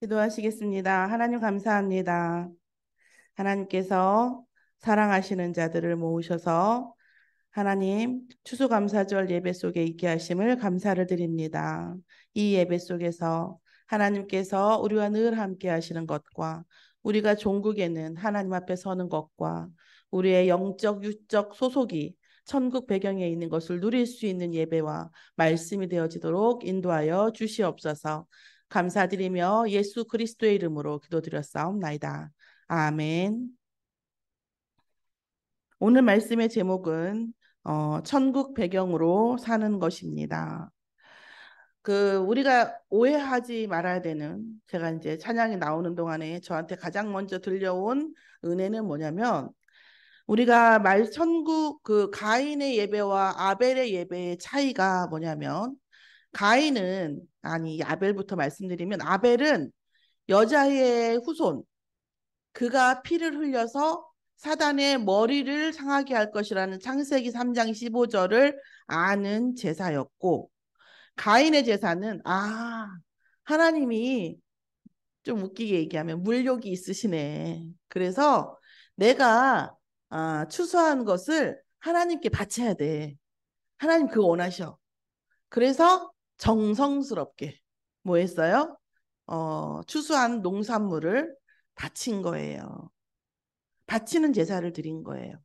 기도하시겠습니다. 하나님 감사합니다. 하나님께서 사랑하시는 자들을 모으셔서 하나님 추수감사절 예배 속에 있게 하심을 감사를 드립니다. 이 예배 속에서 하나님께서 우리와 늘 함께 하시는 것과 우리가 종국에는 하나님 앞에 서는 것과 우리의 영적 육적 소속이 천국 배경에 있는 것을 누릴 수 있는 예배와 말씀이 되어지도록 인도하여 주시옵소서. 감사드리며 예수 그리스도의 이름으로 기도드렸사옵나이다. 아멘. 오늘 말씀의 제목은 천국 배경으로 사는 것입니다. 우리가 오해하지 말아야 되는, 제가 이제 찬양이 나오는 동안에 저한테 가장 먼저 들려온 은혜는 뭐냐면, 우리가 천국 가인의 예배와 아벨의 예배의 차이가 뭐냐면, 아벨부터 말씀드리면, 아벨은 여자의 후손, 그가 피를 흘려서 사단의 머리를 상하게 할 것이라는 창세기 3장 15절을 아는 제사였고, 가인의 제사는 하나님이, 좀 웃기게 얘기하면 물욕이 있으시네. 그래서 내가 추수한 것을 하나님께 바쳐야 돼. 하나님 그거 원하셔. 그래서 정성스럽게 뭐 했어요? 추수한 농산물을 바친 거예요. 바치는 제사를 드린 거예요.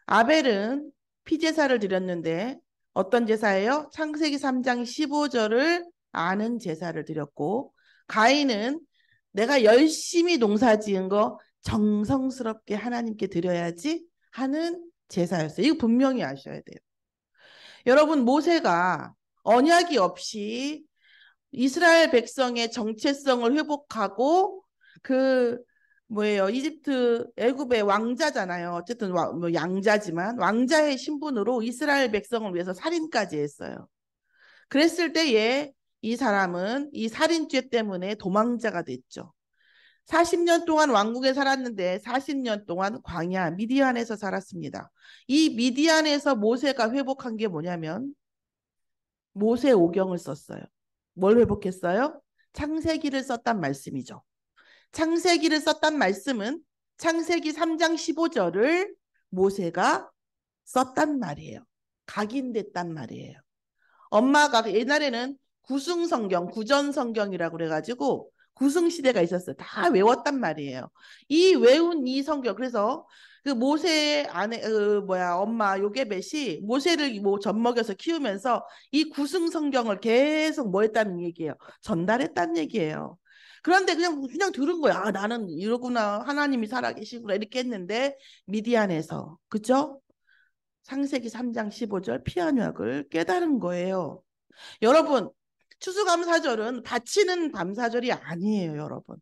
아벨은 피제사를 드렸는데 어떤 제사예요? 창세기 3장 15절을 아는 제사를 드렸고, 가인은 내가 열심히 농사 지은 거 정성스럽게 하나님께 드려야지 하는 제사였어요. 이거 분명히 아셔야 돼요. 여러분, 모세가 언약이 없이 이스라엘 백성의 정체성을 회복하고 이집트 애굽의 왕자잖아요. 어쨌든 양자지만 왕자의 신분으로 이스라엘 백성을 위해서 살인까지 했어요. 그랬을 때에 이 사람은 이 살인죄 때문에 도망자가 됐죠. 40년 동안 왕국에 살았는데 40년 동안 광야 미디안에서 살았습니다. 이 미디안에서 모세가 회복한 게 뭐냐면 모세오경을 썼어요. 뭘 회복했어요? 창세기를 썼단 말씀이죠. 창세기를 썼단 말씀은 창세기 3장 15절을 모세가 썼단 말이에요. 각인됐단 말이에요. 엄마가 옛날에는 구승성경, 구전성경이라고 그래가지고 구승시대가 있었어요. 다 외웠단 말이에요. 이 외운 이 성경, 그래서 그 모세의 엄마 요게벳이 모세를 젖먹여서 키우면서 이 구승성경을 계속 뭐 했다는 얘기예요. 전달했다는 얘기예요. 그런데 그냥 들은 거야. 나는 이러구나. 하나님이 살아계시구나. 이렇게 했는데 미디안에서, 그죠? 창세기 3장 15절 피한약을 깨달은 거예요. 여러분, 추수감사절은 바치는 감사절이 아니에요, 여러분.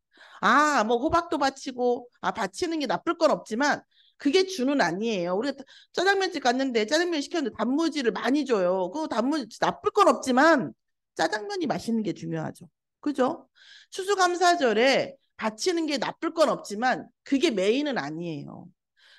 뭐 호박도 바치고, 바치는 게 나쁠 건 없지만, 그게 주는 아니에요. 우리가 짜장면집 갔는데 짜장면 시켰는데 단무지를 많이 줘요. 그 단무지 나쁠 건 없지만, 짜장면이 맛있는 게 중요하죠. 그죠? 추수감사절에 바치는 게 나쁠 건 없지만, 그게 메인은 아니에요.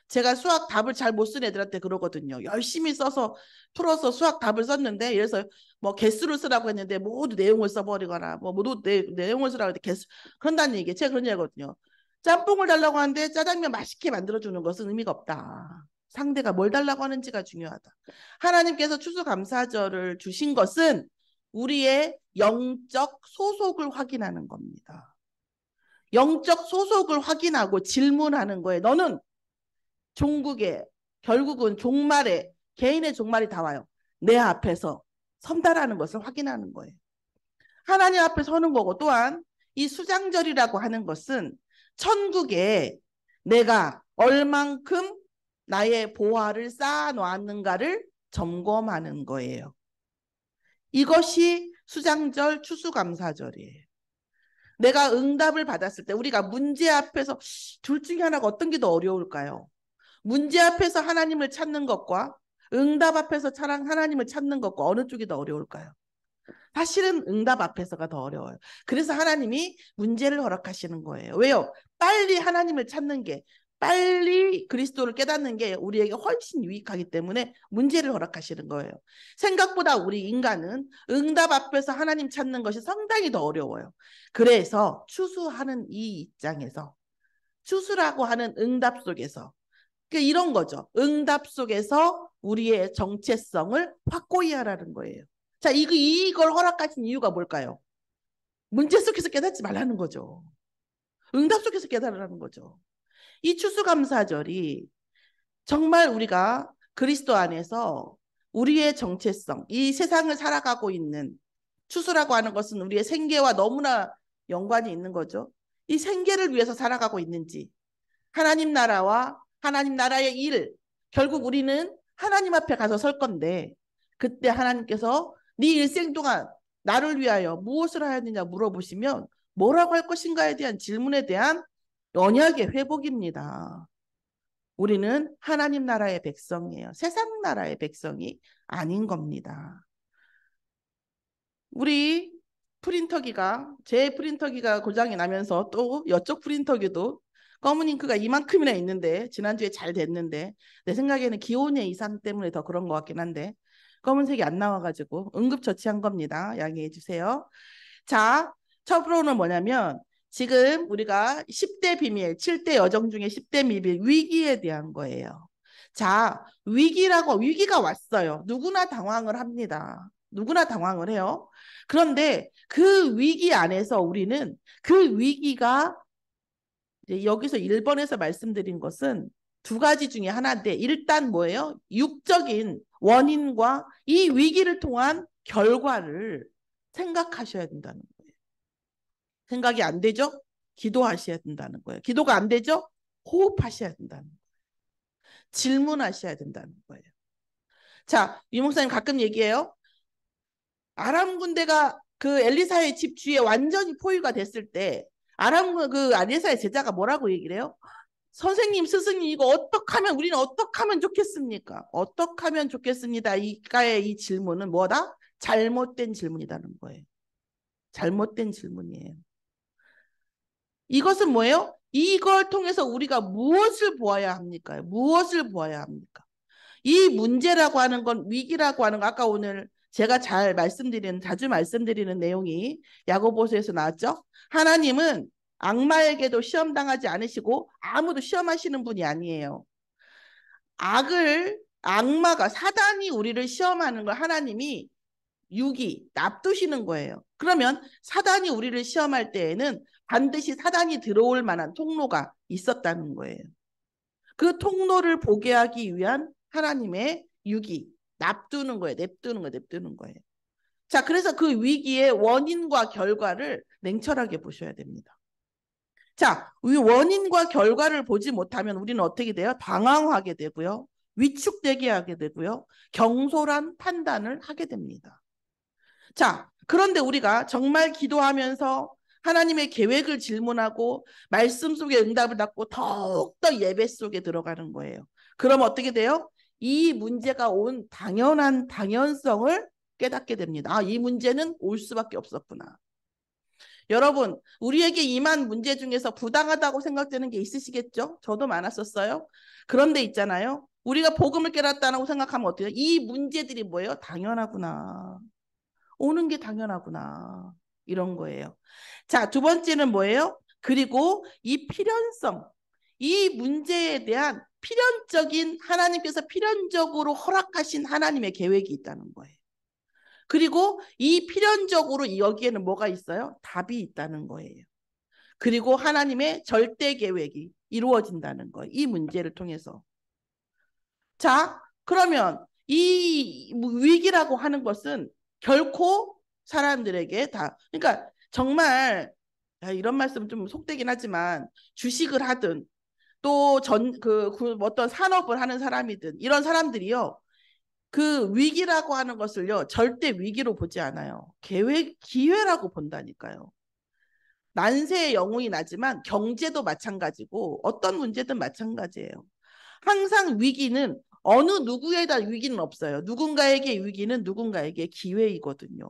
제가 수학 답을 잘 못 쓴 애들한테 그러거든요. 열심히 써서 풀어서 수학 답을 썼는데, 그래서 뭐 개수를 쓰라고 했는데 모두 내용을 써버리거나 모두 내용을 쓰라고 했는데 개수, 그런다는 얘기. 제가 그런 얘기거든요. 짬뽕을 달라고 하는데 짜장면 맛있게 만들어주는 것은 의미가 없다. 상대가 뭘 달라고 하는지가 중요하다. 하나님께서 추수감사절을 주신 것은 우리의 영적 소속을 확인하는 겁니다. 영적 소속을 확인하고 질문하는 거예요. 너는 종국에, 결국은 종말에, 개인의 종말이 다 와요. 내 앞에서 선다라는 것을 확인하는 거예요. 하나님 앞에 서는 거고, 또한 이 수장절이라고 하는 것은 천국에 내가 얼만큼 나의 보화를 쌓아놓았는가를 점검하는 거예요. 이것이 수장절 추수감사절이에요. 내가 응답을 받았을 때 우리가 문제 앞에서 둘 중에 하나가 어떤 게 더 어려울까요? 문제 앞에서 하나님을 찾는 것과 응답 앞에서 하나님을 찾는 것과 어느 쪽이 더 어려울까요? 사실은 응답 앞에서가 더 어려워요. 그래서 하나님이 문제를 허락하시는 거예요. 왜요? 빨리 하나님을 찾는 게, 빨리 그리스도를 깨닫는 게 우리에게 훨씬 유익하기 때문에 문제를 허락하시는 거예요. 생각보다 우리 인간은 응답 앞에서 하나님 찾는 것이 상당히 더 어려워요. 그래서 추수하는 이 입장에서, 추수라고 하는 응답 속에서, 그러니까 이런 거죠. 응답 속에서 우리의 정체성을 확고히 하라는 거예요. 자, 이걸 허락하신 이유가 뭘까요? 문제 속에서 깨닫지 말라는 거죠. 응답 속에서 깨달으라는 거죠. 이 추수감사절이 정말 우리가 그리스도 안에서 우리의 정체성, 이 세상을 살아가고 있는, 추수라고 하는 것은 우리의 생계와 너무나 연관이 있는 거죠. 이 생계를 위해서 살아가고 있는지, 하나님 나라와 하나님 나라의 일, 결국 우리는 하나님 앞에 가서 설 건데, 그때 하나님께서 네 일생 동안 나를 위하여 무엇을 하였느냐 물어보시면 뭐라고 할 것인가에 대한 질문에 대한 언약의 회복입니다. 우리는 하나님 나라의 백성이에요. 세상 나라의 백성이 아닌 겁니다. 우리 제 프린터기가 고장이 나면서 또 이쪽 프린터기도 검은 잉크가 이만큼이나 있는데, 지난주에 잘 됐는데 내 생각에는 기온의 이상 때문에 더 그런 것 같긴 한데 검은색이 안 나와가지고 응급처치한 겁니다. 양해해 주세요. 자, 첫으로는 뭐냐면 지금 우리가 10대 비밀, 7대 여정 중에 10대 비밀, 위기에 대한 거예요. 자, 위기가 왔어요. 누구나 당황을 합니다. 누구나 당황을 해요. 그런데 그 위기 안에서 우리는 그 위기가, 이제 여기서 1번에서 말씀드린 것은 두 가지 중에 하나인데, 일단 뭐예요? 육적인 원인과 이 위기를 통한 결과를 생각하셔야 된다는 거예요. 생각이 안 되죠? 기도하셔야 된다는 거예요. 기도가 안 되죠? 호흡하셔야 된다는 거예요. 질문하셔야 된다는 거예요. 자, 유 목사님 가끔 얘기해요. 아람 군대가 그 엘리사의 집 주위에 완전히 포위가 됐을 때 그 엘리사의 제자가 뭐라고 얘기를 해요? 선생님, 스승님, 이거 우리는 어떻게 하면 좋겠습니까? 어떻게 하면 좋겠습니다. 이가의 이 질문은 뭐다? 잘못된 질문이라는 거예요. 잘못된 질문이에요. 이것은 뭐예요? 이걸 통해서 우리가 무엇을 보아야 합니까? 무엇을 보아야 합니까? 이 문제라고 하는 건, 위기라고 하는 건, 아까 오늘 제가 자주 말씀드리는 내용이 야고보서에서 나왔죠. 하나님은 악마에게도 시험당하지 않으시고 아무도 시험하시는 분이 아니에요. 악마가, 사단이 우리를 시험하는 걸 하나님이 납두시는 거예요. 그러면 사단이 우리를 시험할 때에는 반드시 사단이 들어올 만한 통로가 있었다는 거예요. 그 통로를 보게 하기 위한 하나님의 납두는 거예요. 냅두는 거예요. 자, 그래서 그 위기의 원인과 결과를 냉철하게 보셔야 됩니다. 자, 원인과 결과를 보지 못하면 우리는 어떻게 돼요? 당황하게 되고요. 위축되게 하게 되고요. 경솔한 판단을 하게 됩니다. 자, 그런데 우리가 정말 기도하면서 하나님의 계획을 질문하고 말씀 속에 응답을 받고 더욱더 예배 속에 들어가는 거예요. 그럼 어떻게 돼요? 이 문제가 온 당연한 당연성을 깨닫게 됩니다. 아, 이 문제는 올 수밖에 없었구나. 여러분, 우리에게 임한 문제 중에서 부당하다고 생각되는 게 있으시겠죠? 저도 많았었어요. 그런데 있잖아요. 우리가 복음을 깨닫다고 생각하면 어때요? 이 문제들이 뭐예요? 당연하구나. 오는 게 당연하구나. 이런 거예요. 자, 두 번째는 뭐예요? 그리고 이 필연성. 이 문제에 대한 하나님께서 필연적으로 허락하신 하나님의 계획이 있다는 거예요. 그리고 이 필연적으로 여기에는 뭐가 있어요? 답이 있다는 거예요. 그리고 하나님의 절대 계획이 이루어진다는 거예요. 이 문제를 통해서. 자, 그러면 이 위기라고 하는 것은 결코 사람들에게 그러니까 정말, 이런 말씀 좀 속되긴 하지만, 주식을 하든 또 어떤 산업을 하는 사람이든 이런 사람들이요, 그 위기라고 하는 것을요 절대 위기로 보지 않아요. 기회라고 본다니까요. 난세의 영웅이 나지만 경제도 마찬가지고 어떤 문제든 마찬가지예요. 항상 위기는 어느 누구에다 위기는 없어요. 누군가에게 위기는 누군가에게 기회이거든요.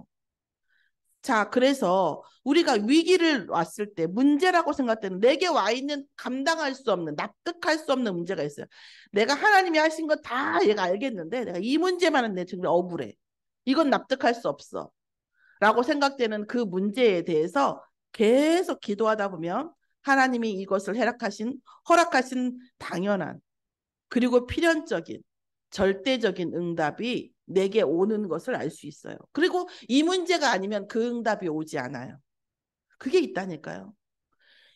자, 그래서 우리가 위기를 왔을 때 문제라고 생각되는 내게 와 있는 감당할 수 없는 납득할 수 없는 문제가 있어요. 내가 하나님이 하신 거 다 얘가 알겠는데 내가 이 문제만은 내 정말 억울해. 이건 납득할 수 없어. 라고 생각되는 그 문제에 대해서 계속 기도하다 보면 하나님이 이것을 허락하신 당연한 그리고 필연적인 절대적인 응답이 내게 오는 것을 알 수 있어요. 그리고 이 문제가 아니면 그 응답이 오지 않아요. 그게 있다니까요.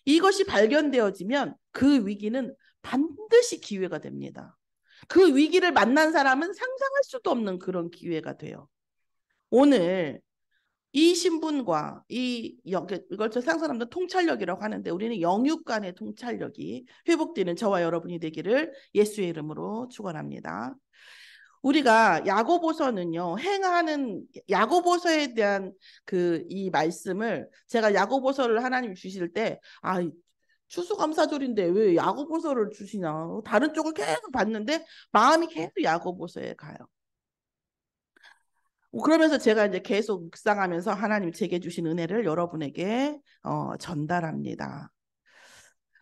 이것이 발견되어지면 그 위기는 반드시 기회가 됩니다. 그 위기를 만난 사람은 상상할 수도 없는 그런 기회가 돼요. 오늘 이 신분과 이걸 세상 사람들 통찰력이라고 하는데 우리는 영육 간의 통찰력이 회복되는 저와 여러분이 되기를 예수의 이름으로 축원합니다. 우리가 야고보서는요, 행하는 야고보서에 대한 이 말씀을 제가 야고보서를 하나님 주실 때, 추수감사절인데 왜 야고보서를 주시나? 다른 쪽을 계속 봤는데 마음이 계속 야고보서에 가요. 그러면서 제가 이제 계속 묵상하면서 하나님 제게 주신 은혜를 여러분에게 전달합니다.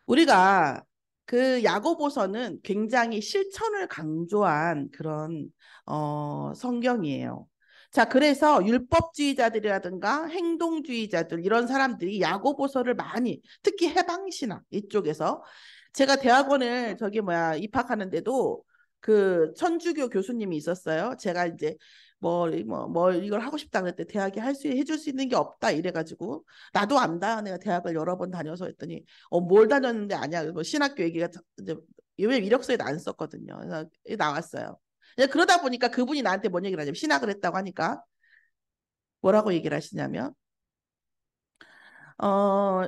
우리가 그 야고보서는 굉장히 실천을 강조한 그런 성경이에요. 자, 그래서 율법주의자들이라든가 행동주의자들 이런 사람들이 야고보서를 많이 특히 해방신학 이쪽에서 제가 대학원을 입학하는데도 그 천주교 교수님이 있었어요. 제가 이제 이걸 하고 싶다 그랬대. 대학이 해줄 수 있는 게 없다 이래가지고 나도 안다. 내가 대학을 여러 번 다녀서 했더니 뭘 다녔는데 아니야. 뭐 신학교 얘기가 이제 왜 이력서에도 안 썼거든요. 그래서 나왔어요. 그러다 보니까 그분이 나한테 뭔 얘기를 하냐면 신학을 했다고 하니까 뭐라고 얘기를 하시냐면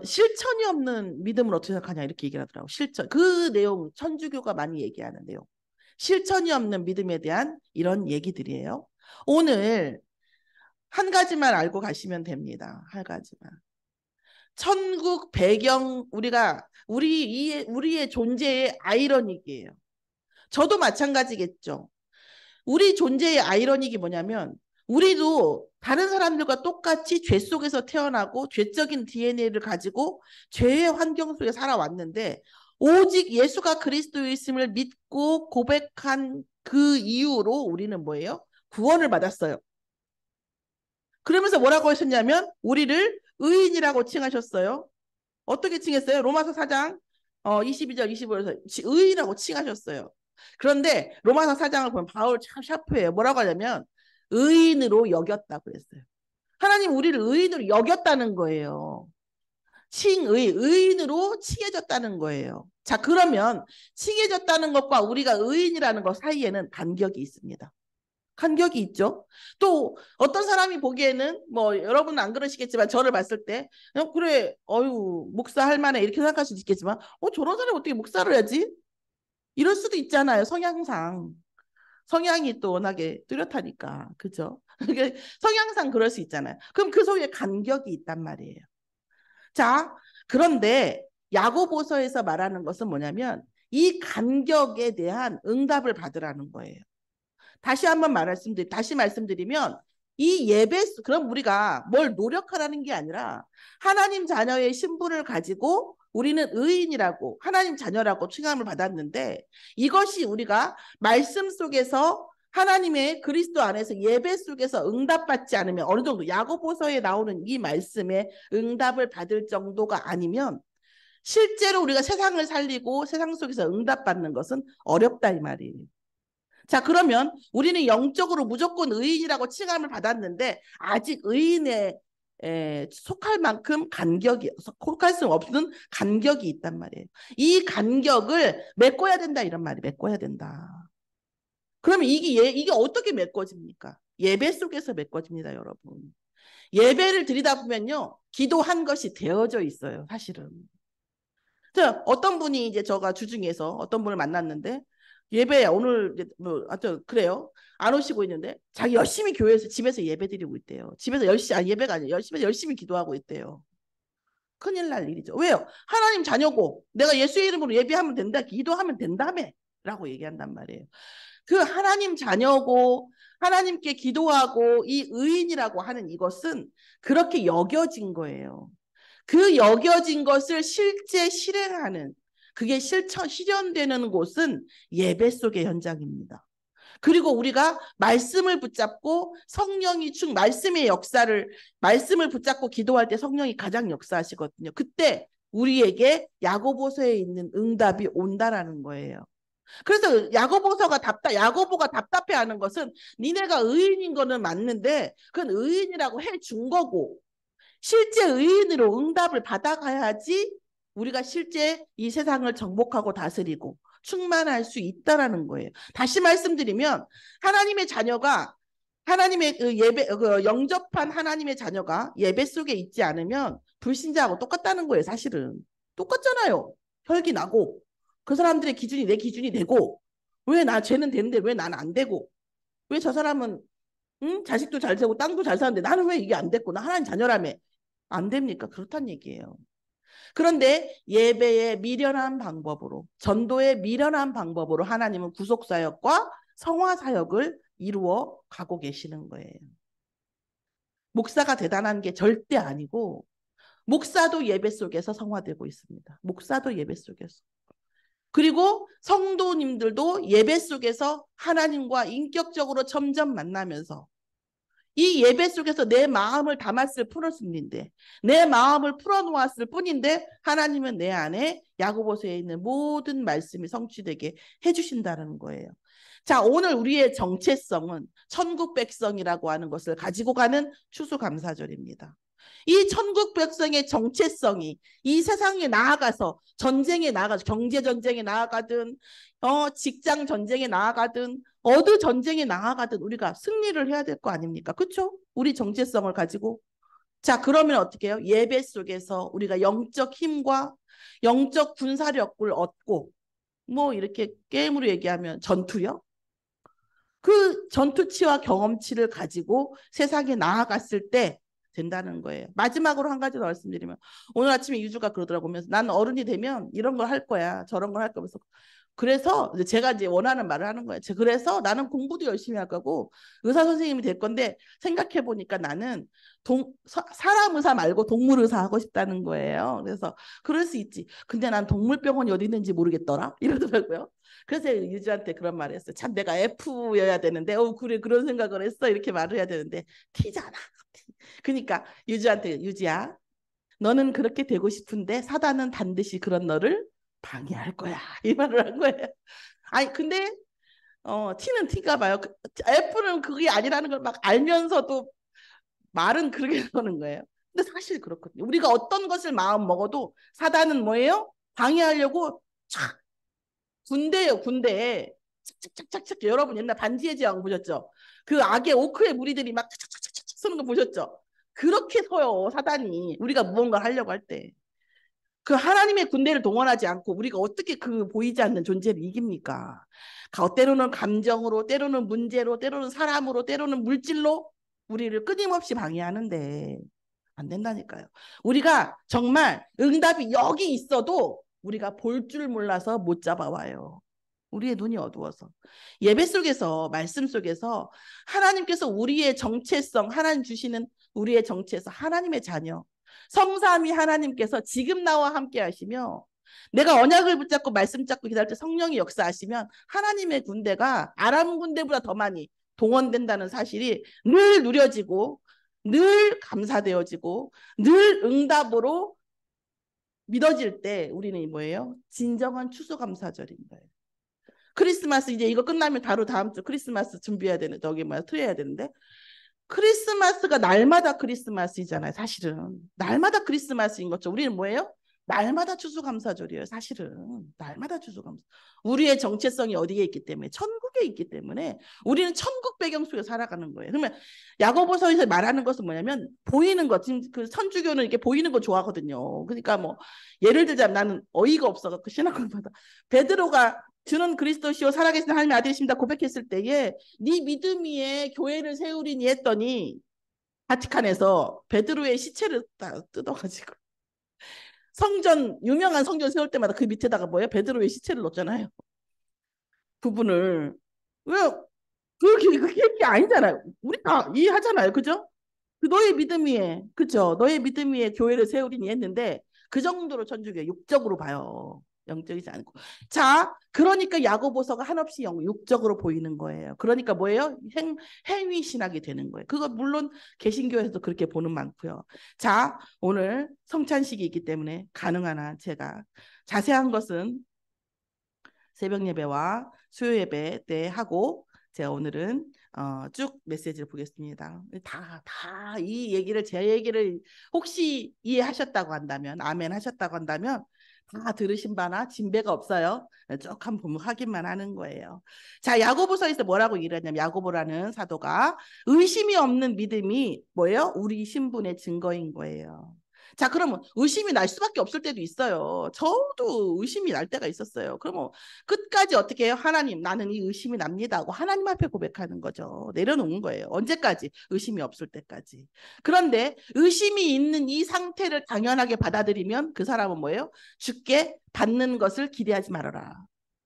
실천이 없는 믿음을 어떻게 생각하냐 이렇게 얘기를 하더라고. 실천. 그 내용 천주교가 많이 얘기하는 내용. 실천이 없는 믿음에 대한 이런 얘기들이에요. 오늘 한 가지만 알고 가시면 됩니다. 한 가지만. 천국 배경 우리의 존재의 아이러닉이에요. 저도 마찬가지겠죠. 우리 존재의 아이러닉이 뭐냐면 우리도 다른 사람들과 똑같이 죄 속에서 태어나고 죄적인 DNA를 가지고 죄의 환경 속에 살아왔는데 오직 예수가 그리스도이심을 믿고 고백한 그 이유로 우리는 뭐예요? 구원을 받았어요. 그러면서 뭐라고 하셨냐면 우리를 의인이라고 칭하셨어요. 어떻게 칭했어요? 로마서 4장 22절 25절에서 의인이라고 칭하셨어요. 그런데 로마서 4장을 보면 바울 참 샤프해요. 뭐라고 하냐면 의인으로 여겼다 그랬어요. 하나님 우리를 의인으로 여겼다는 거예요. 의인으로 칭해졌다는 거예요. 자, 그러면 칭해졌다는 것과 우리가 의인이라는 것 사이에는 간격이 있습니다. 간격이 있죠. 또 어떤 사람이 보기에는 여러분은 안 그러시겠지만 저를 봤을 때 그래 목사 할 만해 이렇게 생각할 수도 있겠지만 저런 사람이 어떻게 목사를 해야지? 이럴 수도 있잖아요. 성향이 또 워낙에 뚜렷하니까 그죠? 성향상 그럴 수 있잖아요. 그럼 그 속에 간격이 있단 말이에요. 자, 그런데 야고보서에서 말하는 것은 뭐냐면 이 간격에 대한 응답을 받으라는 거예요. 다시 말씀드리면 그럼 우리가 뭘 노력하라는 게 아니라 하나님 자녀의 신분을 가지고 우리는 의인이라고 하나님 자녀라고 칭함을 받았는데 이것이 우리가 말씀 속에서 하나님의 그리스도 안에서 예배 속에서 응답받지 않으면 어느 정도 야고보서에 나오는 이 말씀에 응답을 받을 정도가 아니면 실제로 우리가 세상을 살리고 세상 속에서 응답받는 것은 어렵다 이 말이에요. 자, 그러면 우리는 영적으로 무조건 의인이라고 칭함을 받았는데 아직 의인에 속할 만큼 속할 수 없는 간격이 있단 말이에요. 이 간격을 메꿔야 된다 이런 말이 메꿔야 된다. 그러면 이게 어떻게 메꿔집니까? 예배 속에서 메꿔집니다, 여러분. 예배를 드리다 보면요, 기도한 것이 되어져 있어요, 사실은. 어떤 분이 이제 저가 주중에서 어떤 분을 만났는데 예배 오늘 하여튼 그래요. 안 오시고 있는데 자기 열심히 교회에서 집에서 예배 드리고 있대요. 집에서 예배가 아니에요. 열심히 기도하고 있대요. 큰일 날 일이죠. 왜요? 하나님 자녀고 내가 예수의 이름으로 예배하면 된다. 기도하면 된다며 라고 얘기한단 말이에요. 그 하나님 자녀고 하나님께 기도하고 이 의인이라고 하는 이것은 그렇게 여겨진 거예요. 그 여겨진 것을 실제 실행하는, 그게 실현되는 곳은 예배 속의 현장입니다. 그리고 우리가 말씀을 붙잡고 말씀의 역사를, 말씀을 붙잡고 기도할 때 성령이 가장 역사하시거든요. 그때 우리에게 야고보서에 있는 응답이 온다라는 거예요. 그래서 야고보가 답답해하는 것은 니네가 의인인 거는 맞는데 그건 의인이라고 해준 거고 실제 의인으로 응답을 받아가야지 우리가 실제 이 세상을 정복하고 다스리고 충만할 수 있다라는 거예요. 다시 말씀드리면 하나님의 자녀가 하나님의 영접한 하나님의 자녀가 예배 속에 있지 않으면 불신자하고 똑같다는 거예요. 사실은 똑같잖아요. 혈기 나고 그 사람들의 기준이 내 기준이 되고 왜 쟤는 되는데 왜 나는 안 되고 왜 저 사람은 자식도 잘 되고 땅도 잘 사는데 나는 왜 이게 안 됐고 나 하나님 자녀라며 안 됩니까? 그렇단 얘기예요. 그런데 예배의 미련한 방법으로 전도의 미련한 방법으로 하나님은 구속사역과 성화사역을 이루어 가고 계시는 거예요. 목사가 대단한 게 절대 아니고 목사도 예배 속에서 성화되고 있습니다. 목사도 예배 속에서. 그리고 성도님들도 예배 속에서 하나님과 인격적으로 점점 만나면서 이 예배 속에서 내 마음을 담았을 뿐인데 내 마음을 풀어놓았을 뿐인데 하나님은 내 안에 야고보서에 있는 모든 말씀이 성취되게 해주신다는 거예요. 자, 오늘 우리의 정체성은 천국 백성이라고 하는 것을 가지고 가는 추수감사절입니다. 이 천국 백성의 정체성이 이 세상에 나아가서 전쟁에 나아가서 경제전쟁에 나아가든 직장 전쟁에 나아가든 어느 전쟁에 나아가든 우리가 승리를 해야 될 거 아닙니까? 그렇죠? 우리 정체성을 가지고. 자, 그러면 어떻게 해요? 예배 속에서 우리가 영적 힘과 영적 군사력을 얻고 뭐 이렇게 게임으로 얘기하면 전투력? 그 전투치와 경험치를 가지고 세상에 나아갔을 때 된다는 거예요. 마지막으로 한 가지 더 말씀드리면 오늘 아침에 유주가 그러더라고요. 나는 어른이 되면 이런 걸 할 거야. 저런 걸 할 거면서 그래서 제가 이제 원하는 말을 하는 거예요. 그래서 나는 공부도 열심히 할 거고 의사 선생님이 될 건데 생각해 보니까 나는 사람 의사 말고 동물 의사 하고 싶다는 거예요. 그래서 그럴 수 있지. 근데 난 동물병원이 어디 있는지 모르겠더라. 이러더라고요. 그래서 유주한테 그런 말을 했어요. 참 내가 F여야 되는데 그래 그런 생각을 했어. 이렇게 말을 해야 되는데 T잖아. 그러니까 유주한테 유주야 너는 그렇게 되고 싶은데 사단은 반드시 그런 너를 방해할 거야. 이 말을 한 거예요. 아니 근데 T는 T가 봐요. F는 그게 아니라는 걸 막 알면서도 말은 그렇게 하는 거예요. 근데 사실 그렇거든요. 우리가 어떤 것을 마음 먹어도 사단은 뭐예요? 방해하려고 착 군대예요. 군대. 착착착착착 여러분 옛날 반지의 제왕 보셨죠? 그 악의 오크의 무리들이 막 착착착착 쓰는 거 보셨죠? 그렇게 서요 사단이 우리가 무언가 하려고 할 때. 그 하나님의 군대를 동원하지 않고 우리가 어떻게 그 보이지 않는 존재를 이깁니까? 때로는 감정으로, 때로는 문제로, 때로는 사람으로, 때로는 물질로 우리를 끊임없이 방해하는데 안 된다니까요. 우리가 정말 응답이 여기 있어도 우리가 볼 줄 몰라서 못 잡아와요. 우리의 눈이 어두워서. 예배 속에서 말씀 속에서 하나님께서 우리의 정체성 하나님 주시는 우리의 정체성 하나님의 자녀 성삼위 하나님께서 지금 나와 함께 하시며 내가 언약을 붙잡고 말씀 잡고 기다릴 때 성령이 역사하시면 하나님의 군대가 아람 군대보다 더 많이 동원된다는 사실이 늘 누려지고 늘 감사되어지고 늘 응답으로 믿어질 때 우리는 뭐예요? 진정한 추수감사절인 거예요. 크리스마스 이제 이거 끝나면 바로 다음 주 크리스마스 준비해야 되는 저기 뭐야 트해야 되는데 크리스마스가 날마다 크리스마스이잖아요. 사실은 날마다 크리스마스인 거죠. 우리는 뭐예요? 날마다 추수감사절이에요. 사실은 날마다 추수감사. 우리의 정체성이 어디에 있기 때문에 천국에 있기 때문에 우리는 천국 배경 속에 살아가는 거예요. 그러면 야고보서에서 말하는 것은 뭐냐면 보이는 것. 지금 그 선주교는 이렇게 보이는 거 좋아하거든요. 그러니까 뭐 예를 들자면 나는 어이가 없어갖고 신학교마다 베드로가 주는 그리스도시요 살아계신 하나님의 아들이십니다 고백했을 때에 네 믿음 위에 교회를 세우리니 했더니 바티칸에서 베드로의 시체를 다 뜯어가지고 유명한 성전 세울 때마다 그 밑에다가 뭐예요? 베드로의 시체를 넣잖아요. 부분을. 왜? 그게 아니잖아요. 우리 다 이해하잖아요. 그죠? 그 너의 믿음 위에, 그죠? 너의 믿음 위에 교회를 세우리니 했는데 그 정도로 천주교 육적으로 봐요. 영적이지 않고. 자, 그러니까 야고보서가 한없이 육적으로 보이는 거예요. 그러니까 뭐예요? 행위 신학이 되는 거예요. 그거 물론 개신교에서도 그렇게 보는 많고요. 자, 오늘 성찬식이 있기 때문에 가능한 한 제가 자세한 것은 새벽 예배와 수요 예배 때 하고 제가 오늘은 쭉 메시지를 보겠습니다. 다 이 얘기를 제 얘기를 혹시 이해하셨다고 한다면 아멘 하셨다고 한다면 다 들으신 바나 진배가 없어요. 쭉 한번 보면 확인만 하는 거예요. 자, 야고보서에서 뭐라고 이랬냐면 야고보라는 사도가 의심이 없는 믿음이 뭐예요? 우리 신분의 증거인 거예요. 자, 그러면 의심이 날 수밖에 없을 때도 있어요. 저도 의심이 날 때가 있었어요. 그러면 끝까지 어떻게 해요? 하나님, 나는 이 의심이 납니다 하고 하나님 앞에 고백하는 거죠. 내려놓은 거예요. 언제까지? 의심이 없을 때까지. 그런데 의심이 있는 이 상태를 당연하게 받아들이면 그 사람은 뭐예요? 주께 받는 것을 기대하지 말아라.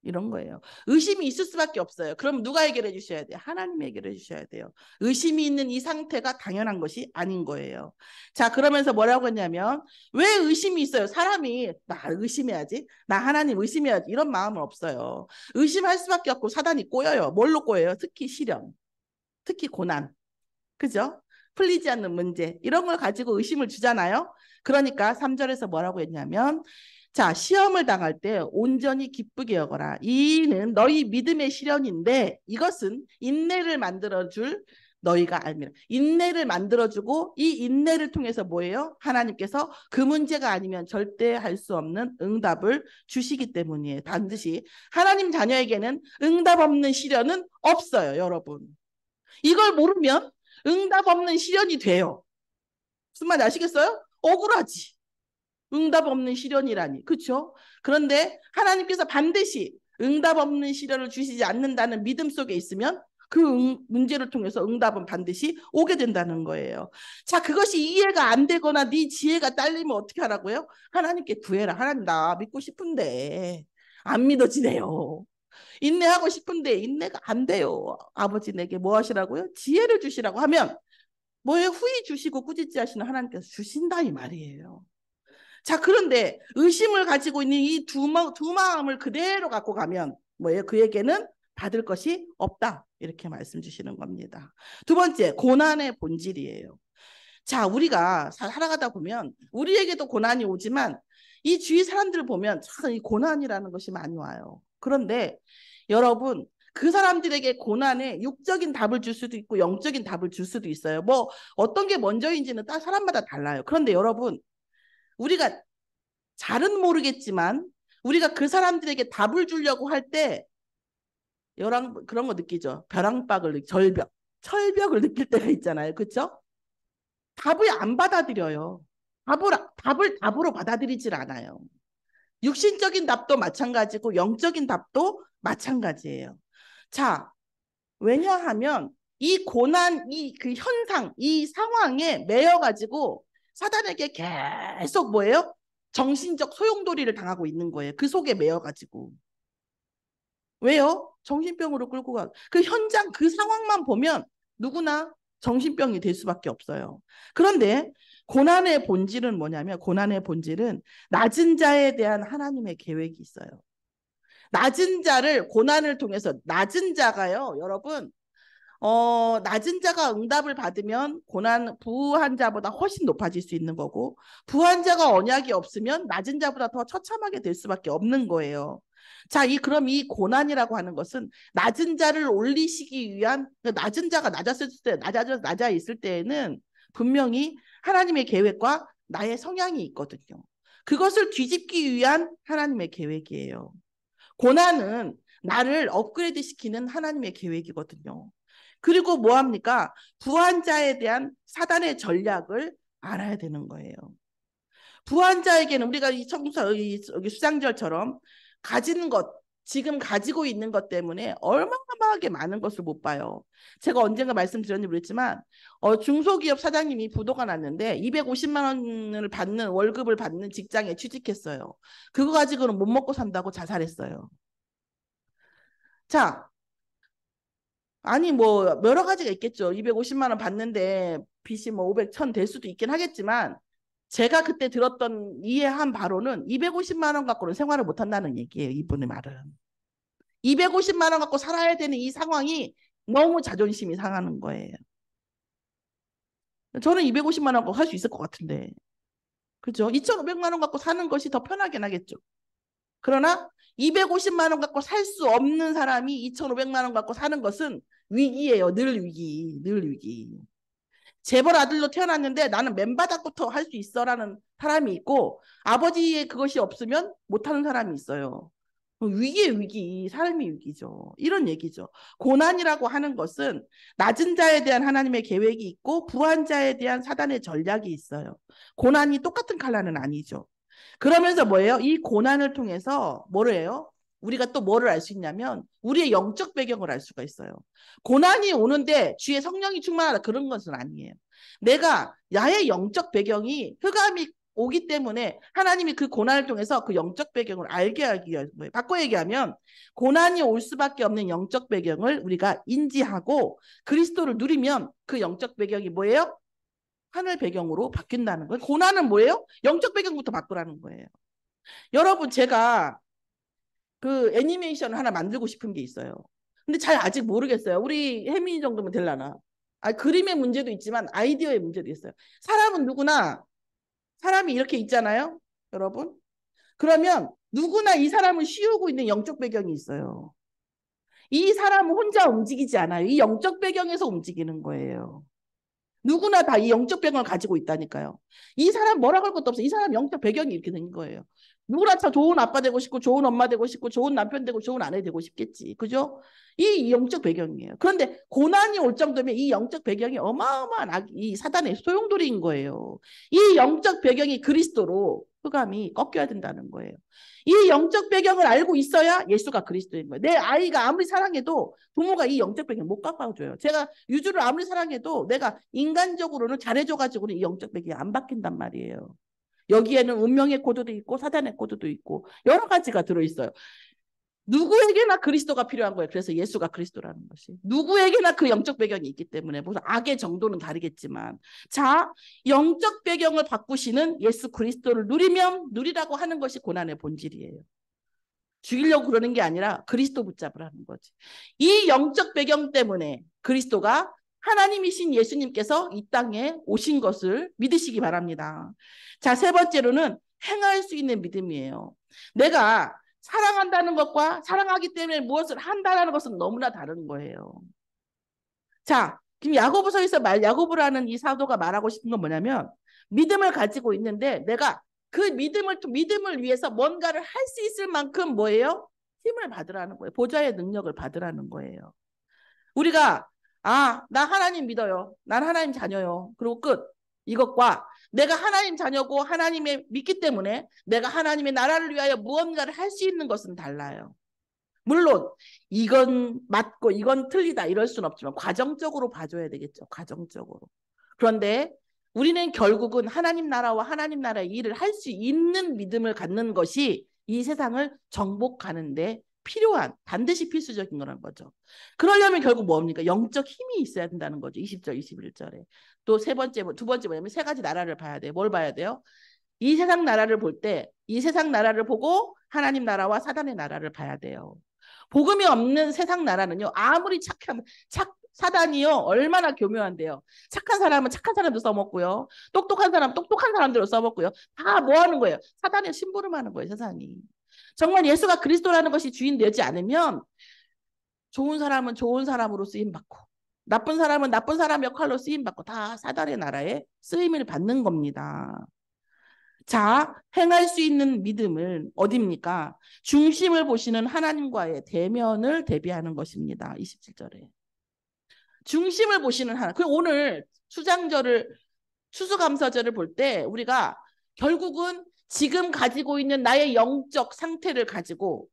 이런 거예요. 의심이 있을 수밖에 없어요. 그럼 누가 해결해 주셔야 돼요? 하나님이 해결해 주셔야 돼요. 의심이 있는 이 상태가 당연한 것이 아닌 거예요. 자, 그러면서 뭐라고 했냐면 왜 의심이 있어요? 사람이 나 의심해야지, 나 하나님 의심해야지 이런 마음은 없어요. 의심할 수밖에 없고 사단이 꼬여요. 뭘로 꼬여요? 특히 시련, 특히 고난, 그죠? 풀리지 않는 문제 이런 걸 가지고 의심을 주잖아요. 그러니까 3절에서 뭐라고 했냐면 자, 시험을 당할 때 온전히 기쁘게 여거라. 이는 너희 믿음의 시련인데 이것은 인내를 만들어줄 너희가 알미라. 인내를 만들어주고 이 인내를 통해서 뭐예요? 하나님께서 그 문제가 아니면 절대 할 수 없는 응답을 주시기 때문이에요. 반드시 하나님 자녀에게는 응답 없는 시련은 없어요, 여러분. 이걸 모르면 응답 없는 시련이 돼요. 무슨 말 아시겠어요? 억울하지. 응답 없는 시련이라니. 그렇죠? 그런데 하나님께서 반드시 응답 없는 시련을 주시지 않는다는 믿음 속에 있으면 그 문제를 통해서 응답은 반드시 오게 된다는 거예요. 자, 그것이 이해가 안 되거나 네 지혜가 딸리면 어떻게 하라고요? 하나님께 구해라. 하나님 나 믿고 싶은데 안 믿어지네요. 인내하고 싶은데 인내가 안 돼요. 아버지 내게 뭐 하시라고요? 지혜를 주시라고 하면 뭐에 후히 주시고 꾸짖지 하시는 하나님께서 주신다 이 말이에요. 자, 그런데 의심을 가지고 있는 이 두 마음을 그대로 갖고 가면 뭐예요? 그에게는 받을 것이 없다. 이렇게 말씀 주시는 겁니다. 두 번째, 고난의 본질이에요. 자, 우리가 살아가다 보면 우리에게도 고난이 오지만 이 주위 사람들을 보면 참 이 고난이라는 것이 많이 와요. 그런데 여러분, 그 사람들에게 고난에 육적인 답을 줄 수도 있고 영적인 답을 줄 수도 있어요. 뭐 어떤 게 먼저인지는 딱 사람마다 달라요. 그런데 여러분, 우리가 잘은 모르겠지만 우리가 그 사람들에게 답을 주려고 할 때 그런 거 느끼죠. 벼랑박을 철벽을 느낄 때가 있잖아요. 그렇죠? 답을 안 받아들여요. 답을 답으로 받아들이질 않아요. 육신적인 답도 마찬가지고 영적인 답도 마찬가지예요. 자, 왜냐하면 이 고난, 이 그 현상, 이 상황에 매여가지고 사단에게 계속 뭐예요? 정신적 소용돌이를 당하고 있는 거예요. 그 속에 매여가지고. 왜요? 정신병으로 끌고 가. 그 현장, 그 상황만 보면 누구나 정신병이 될 수밖에 없어요. 그런데 고난의 본질은 뭐냐면 고난의 본질은 낮은 자에 대한 하나님의 계획이 있어요. 낮은 자를 고난을 통해서 낮은 자가요, 여러분. 낮은 자가 응답을 받으면 부한 자보다 훨씬 높아질 수 있는 거고, 부한 자가 언약이 없으면 낮은 자보다 더 처참하게 될 수밖에 없는 거예요. 자, 그럼 이 고난이라고 하는 것은 낮은 자를 올리시기 위한, 낮은 자가 낮아 있을 때에는 분명히 하나님의 계획과 나의 성향이 있거든요. 그것을 뒤집기 위한 하나님의 계획이에요. 고난은 나를 업그레이드 시키는 하나님의 계획이거든요. 그리고 뭐 합니까? 부한 자에 대한 사단의 전략을 알아야 되는 거예요. 부한 자에게는 우리가 이 여기 수장절처럼 가진 것, 지금 가지고 있는 것 때문에 얼마나 많은 것을 못 봐요. 제가 언젠가 말씀드렸는지 모르겠지만 중소기업 사장님이 부도가 났는데 250만 원을 받는 월급을 받는 직장에 취직했어요. 그거 가지고는 못 먹고 산다고 자살했어요. 자, 아니 뭐 여러 가지가 있겠죠. 250만 원 받는데 빚이 뭐 500, 1000 될 수도 있긴 하겠지만 제가 그때 들었던 이해한 바로는 250만 원 갖고는 생활을 못 한다는 얘기예요. 이분의 말은. 250만 원 갖고 살아야 되는 이 상황이 너무 자존심이 상하는 거예요. 저는 250만 원 갖고 살 수 있을 것 같은데. 그죠? 2,500만 원 갖고 사는 것이 더 편하긴 하겠죠. 그러나 250만 원 갖고 살 수 없는 사람이 2,500만 원 갖고 사는 것은 위기예요. 늘 위기. 늘 위기. 재벌 아들로 태어났는데 나는 맨바닥부터 할 수 있어라는 사람이 있고 아버지의 그것이 없으면 못하는 사람이 있어요. 위기의 위기, 삶이 위기죠. 이런 얘기죠. 고난이라고 하는 것은 낮은 자에 대한 하나님의 계획이 있고 부한 자에 대한 사단의 전략이 있어요. 고난이 똑같은 칼라는 아니죠. 그러면서 뭐예요? 이 고난을 통해서 뭐를 해요? 우리가 또 뭐를 알 수 있냐면 우리의 영적 배경을 알 수가 있어요. 고난이 오는데 주의 성령이 충만하다 그런 것은 아니에요. 내가 나의 영적 배경이 흑암이 오기 때문에 하나님이 그 고난을 통해서 그 영적 배경을 알게 하기 위한 거예요. 바꿔 얘기하면 고난이 올 수밖에 없는 영적 배경을 우리가 인지하고 그리스도를 누리면 그 영적 배경이 뭐예요? 하늘 배경으로 바뀐다는 거예요. 고난은 뭐예요? 영적 배경부터 바꾸라는 거예요. 여러분 제가 그 애니메이션 하나 만들고 싶은 게 있어요. 근데 잘 아직 모르겠어요. 우리 혜민이 정도면 되려나? 그림의 문제도 있지만 아이디어의 문제도 있어요. 사람은 누구나 사람이 이렇게 있잖아요. 여러분. 그러면 누구나 이 사람을 씌우고 있는 영적 배경이 있어요. 이 사람은 혼자 움직이지 않아요. 이 영적 배경에서 움직이는 거예요. 누구나 다 이 영적 배경을 가지고 있다니까요. 이 사람 뭐라고 할 것도 없어요. 이 사람 영적 배경이 이렇게 된 거예요. 누구나 다 좋은 아빠 되고 싶고 좋은 엄마 되고 싶고 좋은 남편 되고 좋은 아내 되고 싶겠지. 그죠? 이 영적 배경이에요. 그런데 고난이 올 정도면 이 영적 배경이 어마어마한 이 사단의 소용돌이인 거예요. 이 영적 배경이 그리스도로 흑암이 꺾여야 된다는 거예요. 이 영적 배경을 알고 있어야 예수가 그리스도인 거예요. 내 아이가 아무리 사랑해도 부모가 이 영적 배경 못 깎아줘요. 제가 유주를 아무리 사랑해도 내가 인간적으로는 잘해줘가지고는 이 영적 배경이 안 바뀐단 말이에요. 여기에는 운명의 코드도 있고 사단의 코드도 있고 여러 가지가 들어있어요. 누구에게나 그리스도가 필요한 거예요. 그래서 예수가 그리스도라는 것이. 누구에게나 그 영적 배경이 있기 때문에 무슨 악의 정도는 다르겠지만 자, 영적 배경을 바꾸시는 예수 그리스도를 누리라고 하는 것이 고난의 본질이에요. 죽이려고 그러는 게 아니라 그리스도 붙잡으라는 거지. 이 영적 배경 때문에 그리스도가 하나님이신 예수님께서 이 땅에 오신 것을 믿으시기 바랍니다. 자, 세 번째로는 행할 수 있는 믿음이에요. 내가 사랑한다는 것과 사랑하기 때문에 무엇을 한다는 것은 너무나 다른 거예요. 자, 지금 야고보서에서 야고보라는 이 사도가 말하고 싶은 건 뭐냐면 믿음을 가지고 있는데 내가 그 믿음을 위해서 뭔가를 할 수 있을 만큼 뭐예요? 힘을 받으라는 거예요. 보좌의 능력을 받으라는 거예요. 우리가 나 하나님 믿어요. 난 하나님 자녀요. 그리고 끝. 이것과 내가 하나님 자녀고 하나님의 믿기 때문에 내가 하나님의 나라를 위하여 무언가를 할 수 있는 것은 달라요. 물론 이건 맞고 이건 틀리다 이럴 수는 없지만 과정적으로 봐줘야 되겠죠. 과정적으로. 그런데 우리는 결국은 하나님 나라와 하나님 나라의 일을 할 수 있는 믿음을 갖는 것이 이 세상을 정복하는데 필요한 반드시 필수적인 거라는 거죠. 그러려면 결국 뭡니까? 영적 힘이 있어야 된다는 거죠. 20절, 21절에. 또 두 번째 뭐냐면 세 가지 나라를 봐야 돼요. 뭘 봐야 돼요? 이 세상 나라를 볼 때 이 세상 나라를 보고 하나님 나라와 사단의 나라를 봐야 돼요. 복음이 없는 세상 나라는요. 아무리 사단이요. 얼마나 교묘한데요. 착한 사람은 착한 사람도 써먹고요. 똑똑한 사람은 똑똑한 사람들로 써먹고요. 다 뭐 하는 거예요? 사단의 심부름하는 거예요. 세상이. 정말 예수가 그리스도라는 것이 주인 되지 않으면 좋은 사람은 좋은 사람으로 쓰임받고 나쁜 사람은 나쁜 사람 역할로 쓰임받고 다 사단의 나라에 쓰임을 받는 겁니다. 자, 행할 수 있는 믿음은 어디입니까? 중심을 보시는 하나님과의 대면을 대비하는 것입니다. 27절에. 중심을 보시는 하나님. 그럼 오늘 추수감사절을 볼 때 우리가 결국은 지금 가지고 있는 나의 영적 상태를 가지고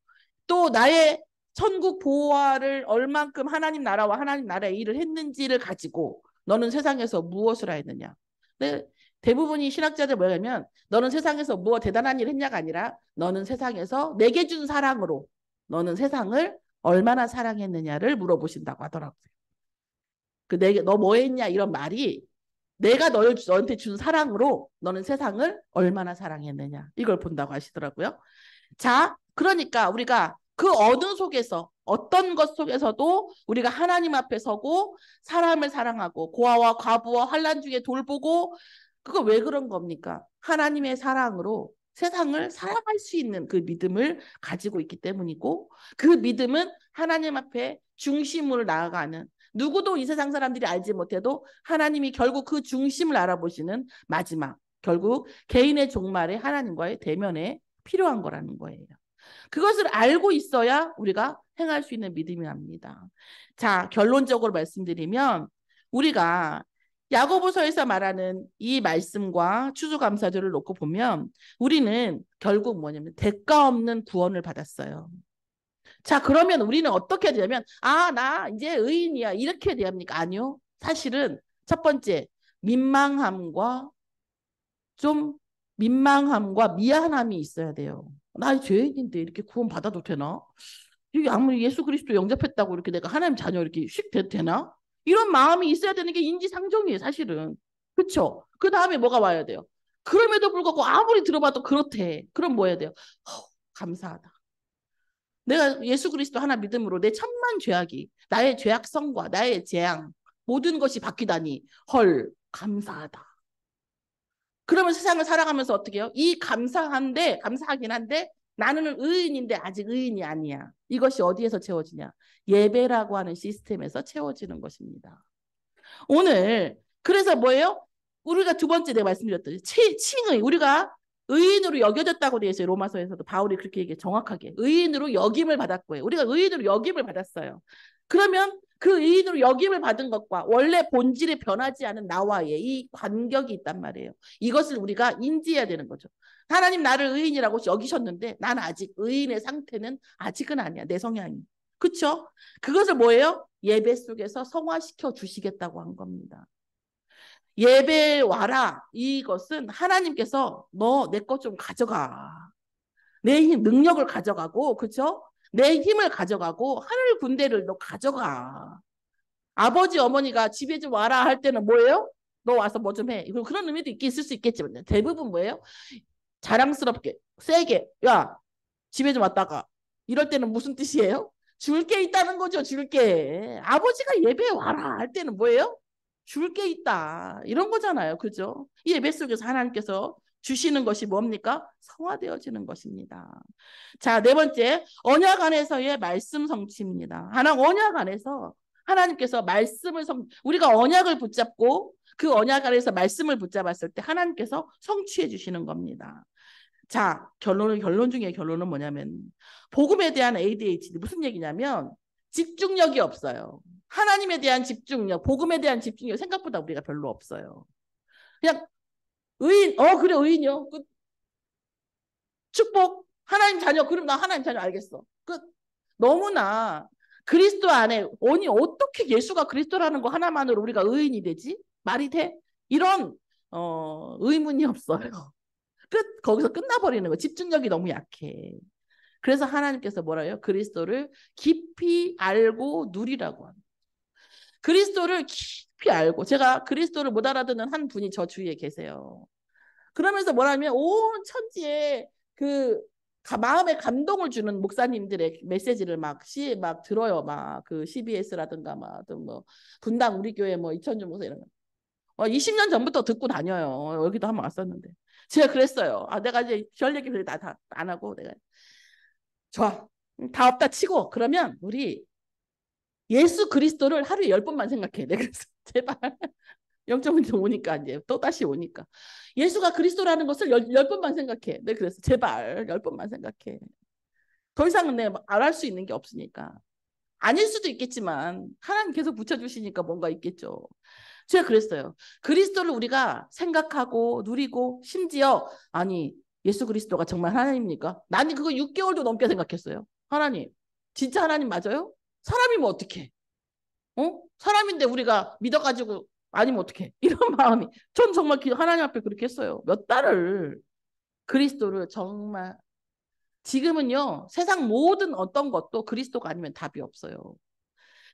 또 나의 천국 보호를 얼만큼 하나님 나라와 하나님 나라의 일을 했는지를 가지고 너는 세상에서 무엇을 하였느냐. 네, 대부분이 신학자들 뭐냐면 너는 세상에서 무엇 대단한 일을 했냐가 아니라 너는 세상에서 내게 준 사랑으로 너는 세상을 얼마나 사랑했느냐를 물어보신다고 하더라고요. 너 뭐 했냐 이런 말이 내가 너한테 준 사랑으로 너는 세상을 얼마나 사랑했느냐 이걸 본다고 하시더라고요. 자, 그러니까 우리가 그 어느 속에서 어떤 것 속에서도 우리가 하나님 앞에 서고 사람을 사랑하고 고아와 과부와 환난 중에 돌보고 그거 왜 그런 겁니까? 하나님의 사랑으로 세상을 사랑할 수 있는 그 믿음을 가지고 있기 때문이고 그 믿음은 하나님 앞에 중심으로 나아가는 누구도 이 세상 사람들이 알지 못해도 하나님이 결국 그 중심을 알아보시는 마지막 결국 개인의 종말에 하나님과의 대면에 필요한 거라는 거예요. 그것을 알고 있어야 우리가 행할 수 있는 믿음이 납니다. 자, 결론적으로 말씀드리면 우리가 야고보서에서 말하는 이 말씀과 추수감사절을 놓고 보면 우리는 결국 뭐냐면 대가 없는 구원을 받았어요. 자, 그러면 우리는 어떻게 되냐면 나 이제 의인이야 이렇게 됩니까? 아니요. 사실은 첫 번째 민망함과 좀 민망함과 미안함이 있어야 돼요. 나 죄인인데 이렇게 구원 받아도 되나? 이게 아무리 예수 그리스도 영접했다고 이렇게 내가 하나님 자녀 이렇게 휙 되나? 이런 마음이 있어야 되는 게 인지상정이에요, 사실은. 그렇죠? 그 다음에 뭐가 와야 돼요? 그럼에도 불구하고 아무리 들어봐도 그렇대. 그럼 뭐 해야 돼요? 감사하다. 내가 예수 그리스도 하나 믿음으로 내 천만 죄악이 나의 죄악성과 나의 재앙 모든 것이 바뀌다니 헐 감사하다. 그러면 세상을 살아가면서 어떻게 해요? 이 감사하긴 한데 나는 의인인데 아직 의인이 아니야. 이것이 어디에서 채워지냐? 예배라고 하는 시스템에서 채워지는 것입니다. 오늘 그래서 뭐예요? 우리가 두 번째 내가 말씀드렸듯이 칭의 우리가 의인으로 여겨졌다고 되어 있어요. 로마서에서도 바울이 그렇게 얘기해 정확하게 의인으로 여김을 받았고요. 우리가 의인으로 여김을 받았어요. 그러면 그 의인으로 여김을 받은 것과 원래 본질이 변하지 않은 나와의 이 간격이 있단 말이에요. 이것을 우리가 인지해야 되는 거죠. 하나님 나를 의인이라고 여기셨는데 나는 아직 의인의 상태는 아직은 아니야. 내 성향이. 그렇죠? 그것을 뭐예요? 예배 속에서 성화시켜 주시겠다고 한 겁니다. 예배 와라. 이것은 하나님께서 너 내 것 좀 가져가. 내 힘, 능력을 가져가고, 그렇죠? 내 힘을 가져가고 하늘 군대를 너 가져가. 아버지 어머니가 집에 좀 와라 할 때는 뭐예요? 너 와서 뭐 좀 해. 그런 의미도 있을 수 있겠지만 대부분 뭐예요? 자랑스럽게 세게 야 집에 좀 왔다가 이럴 때는 무슨 뜻이에요? 줄 게 있다는 거죠. 줄 게. 아버지가 예배에 와라 할 때는 뭐예요? 줄 게 있다. 이런 거잖아요. 그죠? 이 예배 속에서 하나님께서 주시는 것이 뭡니까? 성화되어지는 것입니다. 자, 네 번째, 언약 안에서의 말씀 성취입니다. 언약 안에서 하나님께서 우리가 언약을 붙잡고 그 언약 안에서 말씀을 붙잡았을 때 하나님께서 성취해 주시는 겁니다. 자, 결론 중에 결론은 뭐냐면 복음에 대한 ADHD 무슨 얘기냐면 집중력이 없어요. 하나님에 대한 집중력, 복음에 대한 집중력 생각보다 우리가 별로 없어요. 그냥 의인, 그래 의인이요. 축복, 하나님 자녀, 그럼 나 하나님 자녀 알겠어. 너무나 그리스도 안에 어떻게 예수가 그리스도라는 거 하나만으로 우리가 의인이 되지? 말이 돼? 이런 의문이 없어요. 거기서 끝나버리는 거. 집중력이 너무 약해. 그래서 하나님께서 뭐라 해요? 그리스도를 깊이 알고 누리라고 합니다. 그리스도를 깊이 알고 제가 그리스도를 못 알아듣는 한 분이 저 주위에 계세요. 그러면서 뭐라면 온 천지에 그 마음에 감동을 주는 목사님들의 메시지를 막 들어요. 막 그 CBS라든가 뭐 분당 우리 교회 뭐 이천주 목사 이런 거. 20년 전부터 듣고 다녀요. 여기도 한번 왔었는데. 제가 그랬어요. 내가 이제 별 얘기 다 안 하고 내가 좋아. 다 없다 치고 그러면 우리 예수 그리스도를 하루에 10번만 생각해. 내가 그래서 제발 0.1점 오니까 이제 또 다시 오니까 예수가 그리스도라는 것을 10번만 생각해. 내가 그래서 제발 10번만 생각해. 더 이상은 내가 말할 수 있는 게 없으니까. 아닐 수도 있겠지만 하나님 계속 붙여주시니까 뭔가 있겠죠. 제가 그랬어요. 그리스도를 우리가 생각하고 누리고 심지어 예수 그리스도가 정말 하나님입니까? 나는 그거 6개월도 넘게 생각했어요. 하나님 진짜 하나님 맞아요? 사람이면 어떡해? 사람인데 우리가 믿어가지고 아니면 어떡해? 이런 마음이 전 정말 하나님 앞에 그렇게 했어요. 몇 달을 그리스도를 정말 지금은요 세상 모든 어떤 것도 그리스도가 아니면 답이 없어요.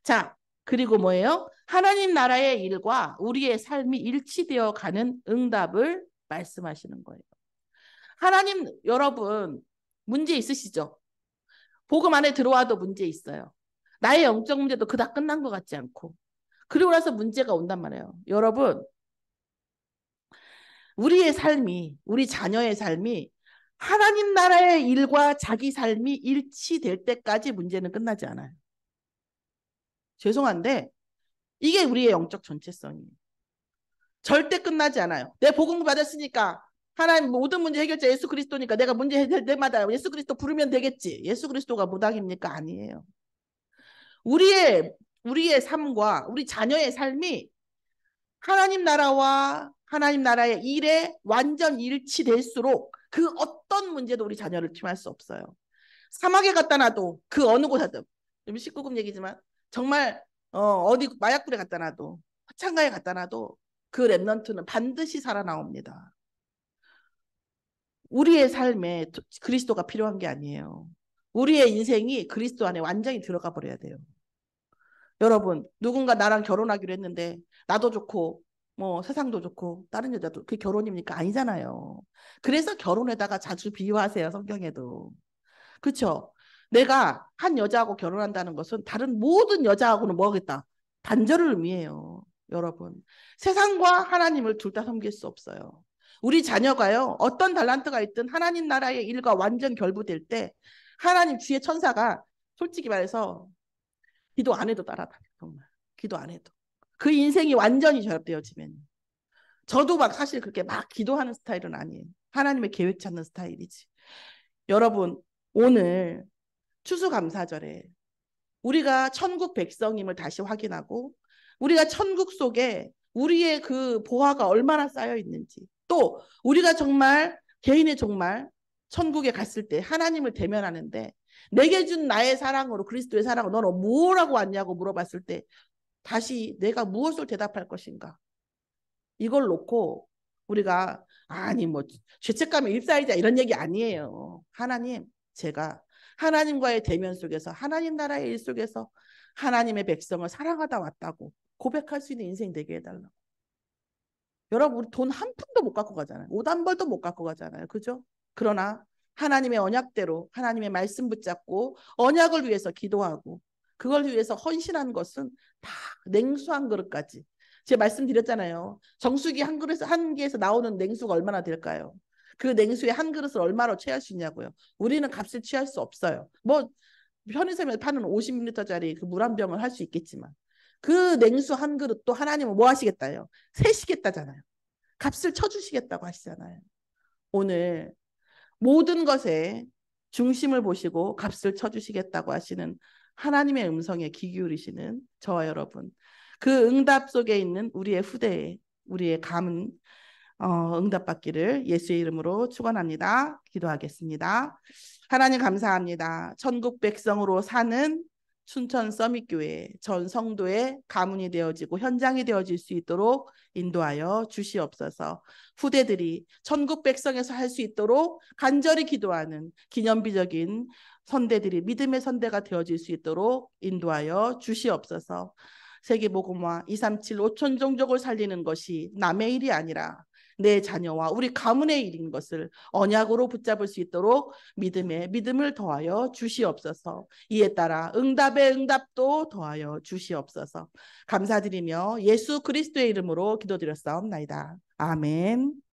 자, 그리고 뭐예요? 하나님 나라의 일과 우리의 삶이 일치되어 가는 응답을 말씀하시는 거예요. 하나님, 여러분, 문제 있으시죠? 복음 안에 들어와도 문제 있어요. 나의 영적 문제도 그닥 끝난 것 같지 않고. 그리고 나서 문제가 온단 말이에요. 여러분, 우리의 삶이, 우리 자녀의 삶이 하나님 나라의 일과 자기 삶이 일치될 때까지 문제는 끝나지 않아요. 죄송한데 이게 우리의 영적 전체성이에요. 절대 끝나지 않아요. 내 복음 받았으니까 하나님 모든 문제 해결자 예수 그리스도니까 내가 문제 해결 때마다 예수 그리스도 부르면 되겠지. 예수 그리스도가 무당입니까? 아니에요. 우리의 삶과 우리 자녀의 삶이 하나님 나라와 하나님 나라의 일에 완전 일치될수록 그 어떤 문제도 우리 자녀를 팀할 수 없어요. 사막에 갖다 놔도 그 어느 곳에든, 좀 19금 얘기지만 정말 어디 마약불에 갖다 놔도 화창가에 갖다 놔도 그 렘넌트는 반드시 살아나옵니다. 우리의 삶에 그리스도가 필요한 게 아니에요. 우리의 인생이 그리스도 안에 완전히 들어가 버려야 돼요. 여러분, 누군가 나랑 결혼하기로 했는데 나도 좋고 뭐 세상도 좋고 다른 여자도 그게 결혼입니까? 아니잖아요. 그래서 결혼에다가 자주 비유하세요. 성경에도. 그렇죠? 내가 한 여자하고 결혼한다는 것은 다른 모든 여자하고는 뭐 하겠다? 단절을 의미해요. 여러분. 세상과 하나님을 둘 다 섬길 수 없어요. 우리 자녀가요. 어떤 달란트가 있든 하나님 나라의 일과 완전 결부될 때 하나님 주의 천사가 솔직히 말해서 기도 안 해도 따라다녀. 정말. 기도 안 해도. 그 인생이 완전히 결합되어지면. 저도 막 사실 그렇게 막 기도하는 스타일은 아니에요. 하나님의 계획 찾는 스타일이지. 여러분, 오늘 추수감사절에 우리가 천국 백성임을 다시 확인하고 우리가 천국 속에 우리의 그 보화가 얼마나 쌓여 있는지 또 우리가 정말 개인의 정말 천국에 갔을 때 하나님을 대면하는데 내게 준 나의 사랑으로 그리스도의 사랑으로 너는 뭐라고 왔냐고 물어봤을 때 다시 내가 무엇을 대답할 것인가 이걸 놓고 우리가 아니 뭐 죄책감에 휩싸이자 이런 얘기 아니에요. 하나님 제가 하나님과의 대면 속에서 하나님 나라의 일 속에서 하나님의 백성을 사랑하다 왔다고 고백할 수 있는 인생 되게 해달라고. 여러분 우리 돈 한 푼도 못 갖고 가잖아요. 옷 한 벌도 못 갖고 가잖아요. 그죠? 그러나 하나님의 언약대로 하나님의 말씀 붙잡고 언약을 위해서 기도하고 그걸 위해서 헌신한 것은 다 냉수 한 그릇까지. 제가 말씀드렸잖아요. 정수기 한 그릇 한 개에서 나오는 냉수가 얼마나 될까요? 그 냉수에 한 그릇을 얼마로 취할 수 있냐고요. 우리는 값을 취할 수 없어요. 뭐 편의점에 파는 50ml짜리 그 물 한 병을 할 수 있겠지만 그 냉수 한 그릇도 하나님은 뭐 하시겠다요? 세시겠다잖아요. 값을 쳐주시겠다고 하시잖아요. 오늘 모든 것에 중심을 보시고 값을 쳐주시겠다고 하시는 하나님의 음성에 귀 기울이시는 저와 여러분 그 응답 속에 있는 우리의 후대에 우리의 감은 응답받기를 예수의 이름으로 축원합니다. 기도하겠습니다. 하나님 감사합니다. 천국 백성으로 사는 춘천 서밋교회 전 성도의 가문이 되어지고 현장이 되어질 수 있도록 인도하여 주시옵소서. 후대들이 천국 백성에서 할 수 있도록 간절히 기도하는 기념비적인 선대들이 믿음의 선대가 되어질 수 있도록 인도하여 주시옵소서. 세계복음화 237 5천 종족을 살리는 것이 남의 일이 아니라 내 자녀와 우리 가문의 일인 것을 언약으로 붙잡을 수 있도록 믿음을 더하여 주시옵소서. 이에 따라 응답의 응답도 더하여 주시옵소서. 감사드리며 예수 그리스도의 이름으로 기도드렸사옵나이다. 아멘.